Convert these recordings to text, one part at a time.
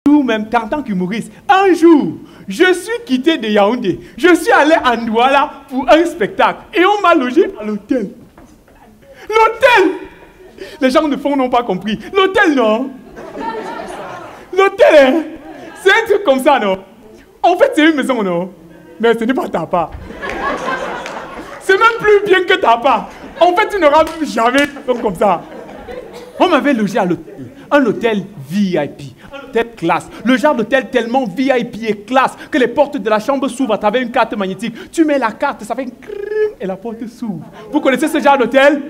Même en tant qu'humoriste, un jour, je suis quitté de Yaoundé. Je suis allé à Douala pour un spectacle et on m'a logé à l'hôtel. L'hôtel! Les gens de fond n'ont pas compris. L'hôtel, non? L'hôtel, hein? C'est un truc comme ça, non? En fait, c'est une maison, non? Mais ce n'est pas ta part. C'est même plus bien que ta part. En fait, tu n'auras plus jamais comme ça. On m'avait logé à l'hôtel. Un hôtel VIP. Un hôtel classe. Le genre d'hôtel tellement VIP et classe que les portes de la chambre s'ouvrent à travers une carte magnétique. Tu mets la carte, ça fait un crrrr et la porte s'ouvre. Vous connaissez ce genre d'hôtel?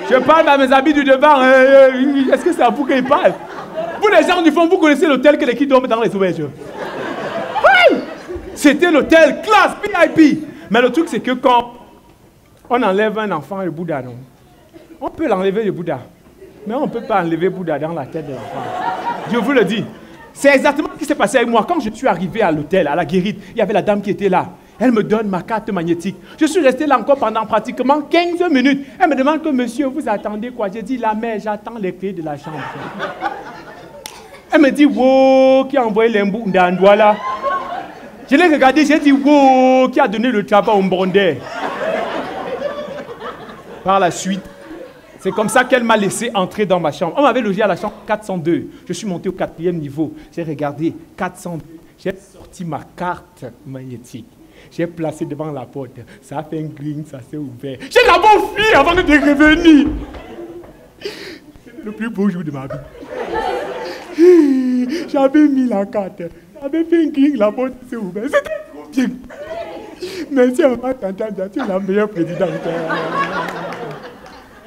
Je parle à mes amis du devant. Est-ce que c'est à vous qu'ils parlent? Vous les gens du fond, vous connaissez l'hôtel que les qui dorment dans les auberges? Oui! C'était l'hôtel classe VIP. Mais le truc c'est que quand on enlève un enfant le Bouddha, non? On peut l'enlever le Bouddha. Mais on ne peut pas enlever Bouddha dans la tête de l'enfant. Je vous le dis. C'est exactement ce qui s'est passé avec moi. Quand je suis arrivé à l'hôtel, à la guérite, il y avait la dame qui était là. Elle me donne ma carte magnétique. Je suis resté là encore pendant pratiquement 15 minutes. Elle me demande que monsieur, vous attendez quoi? J'ai dit, la mère, j'attends les clés de la chambre. Elle me dit, wow, qui a envoyé l'embou d'Andoua là? Je l'ai regardé, j'ai dit, wow, qui a donné le tabac au Mbondais? Par la suite, c'est comme ça qu'elle m'a laissé entrer dans ma chambre. On m'avait logé à la chambre 402. Je suis monté au 4e niveau. J'ai regardé 402. J'ai sorti ma carte magnétique. J'ai placé devant la porte. Ça a fait un green, ça s'est ouvert. J'ai d'abord fui avant de revenir. C'était le plus beau jour de ma vie. J'avais mis la carte. J'avais fait un green, la porte s'est ouverte. C'était trop bien. Merci à ma tante, tu es la meilleure présidente.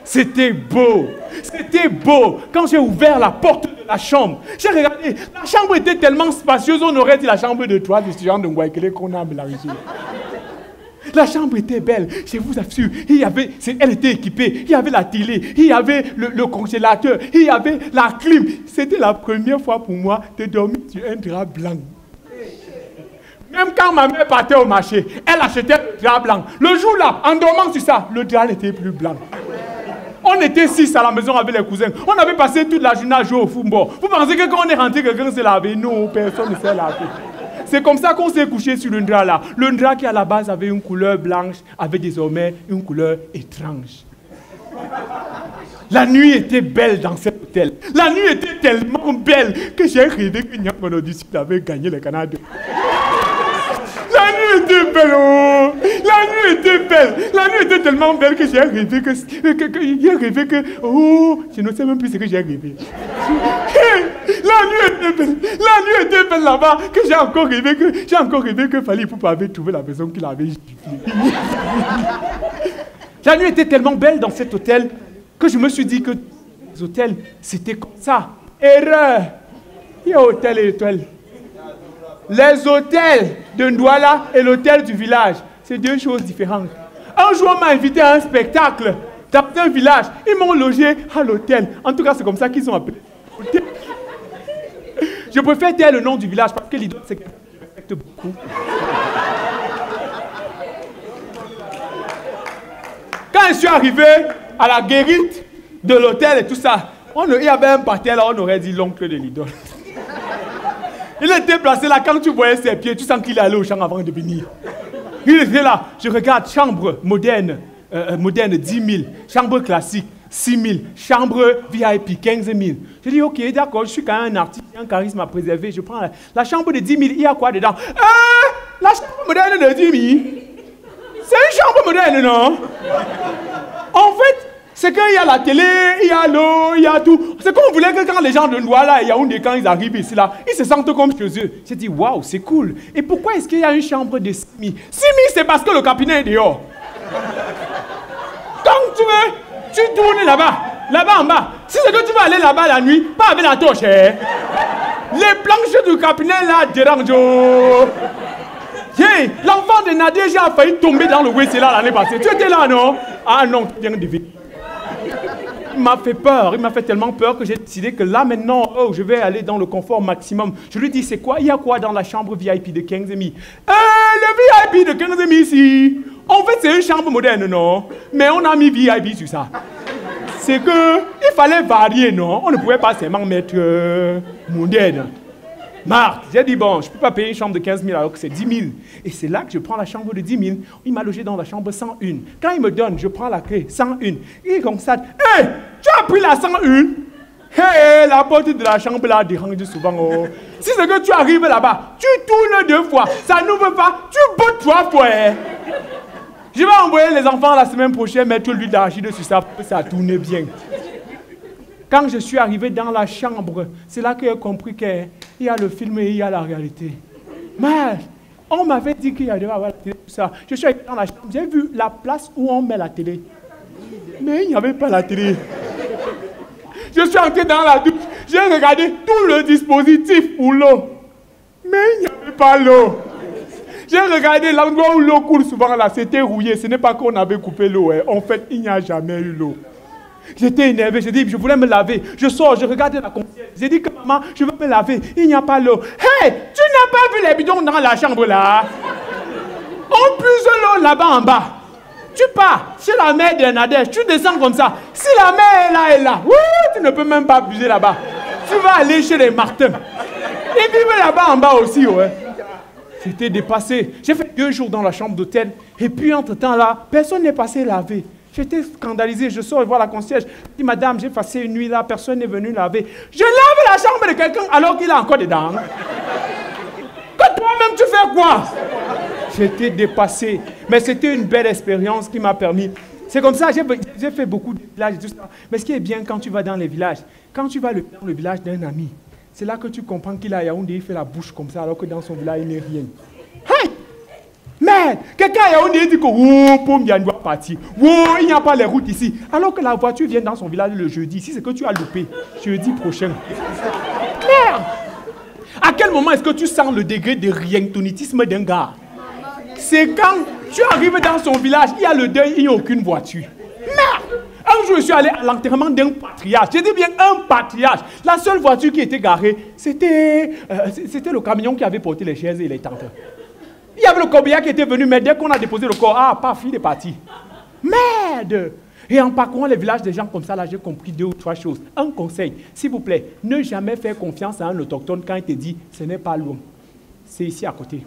C'était beau. C'était beau. Quand j'ai ouvert la porte de la chambre, j'ai regardé. La chambre était tellement spacieuse, on aurait dit la chambre de toi, du student de Ngouaikele qu'on a mélangé. La chambre était belle, je vous assure. Elle était équipée. Il y avait la télé, il y avait le congélateur, il y avait la clim. C'était la première fois pour moi de dormir sur un drap blanc. Même quand ma mère partait au marché, elle achetait le drap blanc. Le jour-là, en dormant sur ça, le drap n'était plus blanc. On était 6 à la maison avec les cousins. On avait passé toute la journée à jouer au football. Vous pensez que quand on est rentré, quelqu'un s'est lavé? Non, personne ne s'est lavé. C'est comme ça qu'on s'est couché sur le drap là. Le drap qui à la base avait une couleur blanche, avait désormais une couleur étrange. La nuit était belle dans cet hôtel. La nuit était tellement belle que j'ai rêvé que Nyangonodissi avait gagné le Canada. La nuit était belle, oh! La nuit était belle. La nuit était tellement belle que j'ai rêvé que... Oh! Je ne sais même plus ce que j'ai rêvé. La nuit était belle. La nuit était belle là-bas que j'ai encore rêvé que Fali Poupa avait trouvé la maison qu'il avait justifiée. La nuit était tellement belle dans cet hôtel que je me suis dit que les hôtels, c'était comme ça. Erreur! Il y a hôtel et hôtel. Les hôtels de Douala et l'hôtel du village, c'est deux choses différentes. Un jour, on m'a invité à un spectacle dans un village. Ils m'ont logé à l'hôtel. En tout cas, c'est comme ça qu'ils ont appelé. Je préfère dire le nom du village parce que l'idole, c'est que je respecte beaucoup. Quand je suis arrivé à la guérite de l'hôtel et tout ça, il y avait un parterre là, on aurait dit l'oncle de l'idole. Il était placé là, quand tu voyais ses pieds, tu sens qu'il est allé au champ avant de venir. Il était là, je regarde, chambre moderne, 10 000, chambre classique, 6 000, chambre VIP, 15 000. Je dis, ok, d'accord, je suis quand même un artiste, un charisme à préserver, je prends la chambre de 10 000, il y a quoi dedans? La chambre moderne de 10 000, c'est une chambre moderne, non? En fait, c'est qu'il y a la télé, il y a l'eau, il y a tout. C'est qu'on voulait que quand les gens de Douala et Yaoundé, quand ils arrivent ici, là, ils se sentent comme chez eux. J'ai dit, waouh, c'est cool. Et pourquoi est-ce qu'il y a une chambre de 6 000? 6 000, c'est parce que le cabinet est dehors. Quand tu veux, tu tournes là-bas en bas. Si c'est que tu vas aller là-bas la nuit, pas avec la torche. Hein? Les planches du cabinet là dérangent. Hey, l'enfant de Nadège a failli tomber dans le WC là l'année passée. Tu étais là, non? Ah non, tu viens de vivre. Il m'a fait peur, il m'a fait tellement peur que j'ai décidé que là maintenant, je vais aller dans le confort maximum. Je lui dis, c'est quoi? Il y a quoi dans la chambre VIP de 15 000? Le VIP de 15 000 ici, en fait c'est une chambre moderne, non? Mais on a mis VIP sur ça. C'est que il fallait varier, non? On ne pouvait pas seulement mettre moderne. Marc, j'ai dit, bon, je ne peux pas payer une chambre de 15 000 alors que c'est 10 000. Et c'est là que je prends la chambre de 10 000. Il m'a logé dans la chambre 101. Quand il me donne, je prends la clé, 101. Il constate, hé, tu as pris la 101? Hé, la porte de la chambre là dérange souvent. Oh. Si c'est que tu arrives là-bas, tu tournes 2 fois, ça n'ouvre pas, tu bottes 3 fois. Hein. Je vais envoyer les enfants la semaine prochaine mettre l'huile d'arachide sur ça pour que ça tourne bien. Quand je suis arrivé dans la chambre, c'est là que j'ai compris qu'il y a le film et il y a la réalité. Mais on m'avait dit qu'il y avait la télé, tout ça. Je suis arrivé dans la chambre, j'ai vu la place où on met la télé. Mais il n'y avait pas la télé. Je suis entré dans la douche, j'ai regardé tout le dispositif pour l'eau. Mais il n'y avait pas l'eau. J'ai regardé l'endroit où l'eau coule souvent là, c'était rouillé. Ce n'est pas qu'on avait coupé l'eau. Hein. En fait, il n'y a jamais eu l'eau. J'étais énervé, j'ai dit, je voulais me laver. Je sors, je regarde la concierge. J'ai dit que maman, je veux me laver. Il n'y a pas l'eau. Hey, tu n'as pas vu les bidons dans la chambre là? On puise l'eau là-bas en bas. Tu pars chez la mère de Nadège, tu descends comme ça. Si la mère est là, tu ne peux même pas puiser là-bas. Tu vas aller chez les Martins. Ils vivent là-bas en bas aussi, ouais. J'étais dépassé. J'ai fait 2 jours dans la chambre d'hôtel. Et puis, entre-temps, là, personne n'est passé laver. J'étais scandalisé. Je sors et voir la concierge. Je dis, madame, j'ai passé une nuit là, personne n'est venu laver. Je lave la chambre de quelqu'un alors qu'il est encore dedans. Que toi-même, tu fais quoi? J'étais dépassé. Mais c'était une belle expérience qui m'a permis. C'est comme ça, j'ai fait beaucoup de villages et tout ça. Mais ce qui est bien quand tu vas dans les villages, quand tu vas dans le village d'un ami, c'est là que tu comprends qu'il a Yaoundé, il fait la bouche comme ça, alors que dans son village, il n'est rien. Hey! Mais quelqu'un à Yaoundé dit que il doit partir. Il n'y a pas les routes ici. Alors que la voiture vient dans son village le jeudi. Si c'est que tu as loupé, jeudi prochain. Merde! À quel moment est-ce que tu sens le degré de rientonitisme d'un gars? C'est quand tu arrives dans son village, il y a le deuil, il n'y a aucune voiture. Merde! Un jour, je suis allé à l'enterrement d'un patriarche. Je dis bien un patriarche. La seule voiture qui était garée, c'était le camion qui avait porté les chaises et les tentes. Il y avait le corbillard qui était venu, mais dès qu'on a déposé le corps, paf, il est parti. Merde! Et en parcourant les villages des gens comme ça, là, j'ai compris 2 ou 3 choses. Un conseil, s'il vous plaît, ne jamais faire confiance à un autochtone quand il te dit, ce n'est pas loin. C'est ici à côté.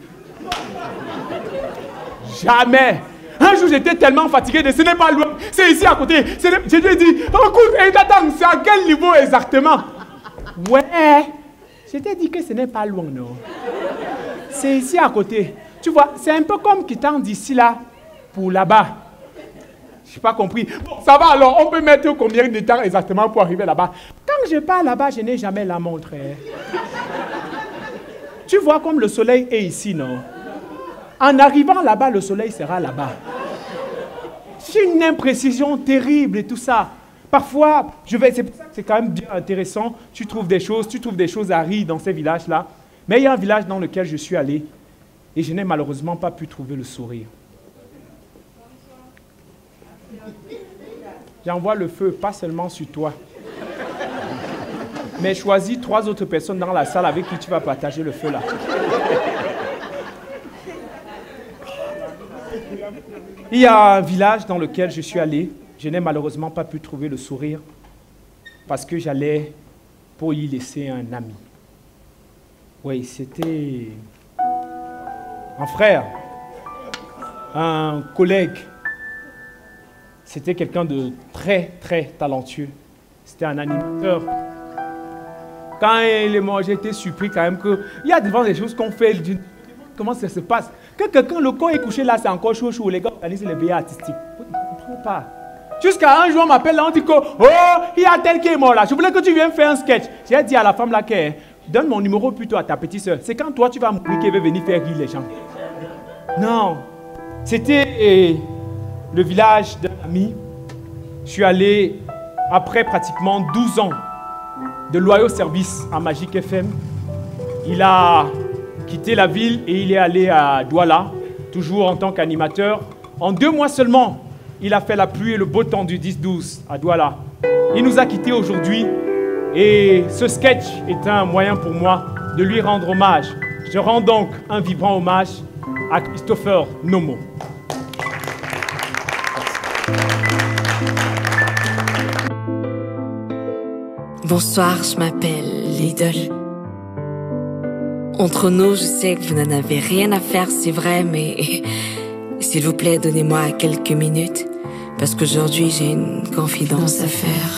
Jamais! Un jour, j'étais tellement fatigué de ce n'est pas loin, c'est ici à côté. Je lui ai dit, écoute, attends, c'est à quel niveau exactement? Ouais, je t'ai dit que ce n'est pas loin, non. C'est ici à côté. Tu vois, c'est un peu comme quittant d'ici là pour là-bas. Je n'ai pas compris. Bon, ça va alors, on peut mettre combien de temps exactement pour arriver là-bas? Quand je pars là-bas, je n'ai jamais la montre. Tu vois comme le soleil est ici, non? En arrivant là-bas, le soleil sera là-bas. C'est une imprécision terrible et tout ça. Parfois, c'est quand même bien intéressant. Tu trouves des choses à rire dans ces villages-là. Mais il y a un village dans lequel je suis allé et je n'ai malheureusement pas pu trouver le sourire. J'envoie le feu, pas seulement sur toi. Mais choisis 3 autres personnes dans la salle avec qui tu vas partager le feu là. Il y a un village dans lequel je suis allé. Je n'ai malheureusement pas pu trouver le sourire parce que j'allais pour y laisser un ami. Oui, c'était un frère, un collègue. C'était quelqu'un de très, très talentueux. C'était un animateur. Quand il est mort, j'ai été surpris quand même qu'il y a devant des choses qu'on fait. Comment ça se passe? Que quelqu'un, le corps est couché là, c'est encore chaud, chaud. Les gars organisent les veillées artistiques. Je ne comprends pas. Jusqu'à un jour, on m'appelle là, on dit que, il y a tel qui est mort là. Je voulais que tu viennes faire un sketch. J'ai dit à la femme là, donne mon numéro plutôt à ta petite soeur. C'est quand toi, tu vas mourir qu'elle veut venir faire rire les gens. Non. C'était le village d'un ami. Je suis allé, après pratiquement 12 ans de loyaux services à Magic FM, il a quitté la ville et il est allé à Douala, toujours en tant qu'animateur. En 2 mois seulement, il a fait la pluie et le beau temps du 10-12 à Douala. Il nous a quittés aujourd'hui et ce sketch est un moyen pour moi de lui rendre hommage. Je rends donc un vibrant hommage à Christopher Nomo. Bonsoir, je m'appelle Lidl. Entre nous, je sais que vous n'en avez rien à faire, c'est vrai, mais s'il vous plaît, donnez-moi quelques minutes, parce qu'aujourd'hui j'ai une confidence à faire.